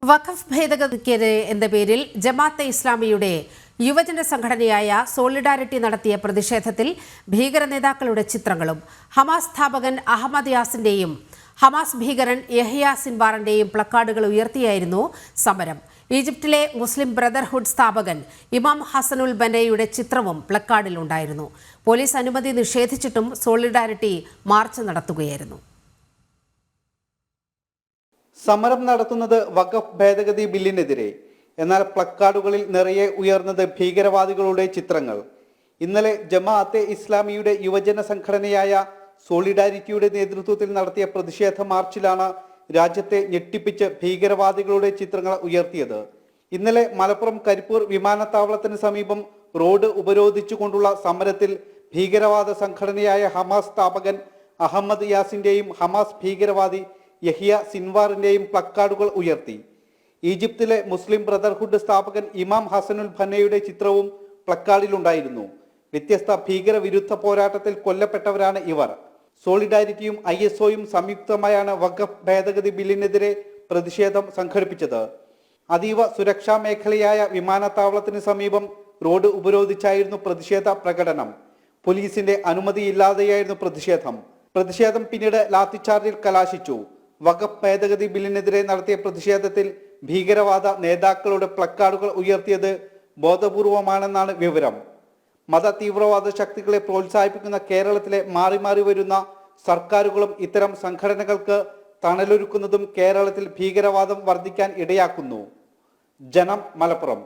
വഖഫ് ഭേദഗതിക്കെതിരെ എന്ന പേരിൽ ജമാഅത്തെ ഇസ്ലാമിയുടെ യുവജന സംഘടനയായ സോളിഡാരിറ്റി നടത്തിയ പ്രതിഷേധത്തിൽ ഭീകര നേതാക്കളുടെ ചിത്രങ്ങളും ഹമാസ് സ്ഥാപകൻ അഹമ്മദ് യാസിന്റെയും ഹമാസ് ഭീകരൻ യഹ്യ സിൻവാറിന്റെയും പ്ലക്കാർഡുകൾ ഉയർത്തിയായിരുന്നു സമരം. ഈജിപ്തിലെ മുസ്ലിം ബ്രദർഹുഡ് സ്ഥാപകൻ ഇമാം ഹസനുൽ ബന്നയുടെ ചിത്രവും പ്ലക്കാർഡിലുണ്ടായിരുന്നു. പോലീസ് അനുമതി നിഷേധിച്ചിട്ടും സോളിഡാരിറ്റി മാർച്ച് നടത്തുകയായിരുന്നു. സമരം നടത്തുന്നത് വഖഫ് ഭേദഗതി ബില്ലിനെതിരെ. എന്നാൽ പ്ലക്കാർഡുകളിൽ നിറയെ ഉയർന്നത് ഭീകരവാദികളുടെ ചിത്രങ്ങൾ. ഇന്നലെ ജമാഅത്തെ ഇസ്ലാമിയുടെ യുവജന സംഘടനയായ സോളിഡാരിറ്റിയുടെ നേതൃത്വത്തിൽ നടത്തിയ പ്രതിഷേധ മാർച്ചിലാണ് രാജ്യത്തെ ഞെട്ടിപ്പിച്ച് ഭീകരവാദികളുടെ ചിത്രങ്ങൾ ഉയർത്തിയത്. ഇന്നലെ മലപ്പുറം കരിപ്പൂർ വിമാനത്താവളത്തിന് സമീപം റോഡ് ഉപരോധിച്ചുകൊണ്ടുള്ള സമരത്തിൽ ഭീകരവാദ സംഘടനയായ ഹമാസ് സ്ഥാപകൻ അഹമ്മദ് യാസിന്റെയും ഹമാസ് ഭീകരവാദി യഹ്യ സിൻവാറിന്റെയും പ്ലക്കാർഡുകൾ ഉയർത്തി. ഈജിപ്തിലെ മുസ്ലിം ബ്രദർഹുഡ് സ്ഥാപകൻ ഇമാം ഹസനുൽ ബന്നയുടെ ചിത്രവും പ്ലക്കാർഡിലുണ്ടായിരുന്നു. വ്യത്യസ്ത ഭീകരവിരുദ്ധ പോരാട്ടത്തിൽ കൊല്ലപ്പെട്ടവരാണ് ഇവർ. സോളിഡാരിറ്റിയും ISOയും സംയുക്തമായാണ് വഖഫ് ഭേദഗതി ബില്ലിനെതിരെ പ്രതിഷേധം സംഘടിപ്പിച്ചത്. അതീവ സുരക്ഷാ മേഖലയായ വിമാനത്താവളത്തിന് സമീപം റോഡ് ഉപരോധിച്ചായിരുന്നു പ്രതിഷേധ പ്രകടനം. പോലീസിന്റെ അനുമതിയില്ലാതെയായിരുന്നു പ്രതിഷേധം പിന്നീട് ലാത്തിച്ചാർജിൽ കലാശിച്ചു. വഖഫ് ഭേദഗതി ബില്ലിനെതിരെ നടത്തിയ പ്രതിഷേധത്തിൽ ഭീകരവാദ നേതാക്കളുടെ പ്ലക്കാർഡുകൾ ഉയർത്തിയത് ബോധപൂർവമാണെന്നാണ് വിവരം. മത തീവ്രവാദ ശക്തികളെ പ്രോത്സാഹിപ്പിക്കുന്ന കേരളത്തിലെ മാറി മാറി വരുന്ന സർക്കാരുകളും ഇത്തരം സംഘടനകൾക്ക് തണലൊരുക്കുന്നതും കേരളത്തിൽ ഭീകരവാദം വർദ്ധിക്കാൻ ഇടയാക്കുന്നു. ജനം, മലപ്പുറം.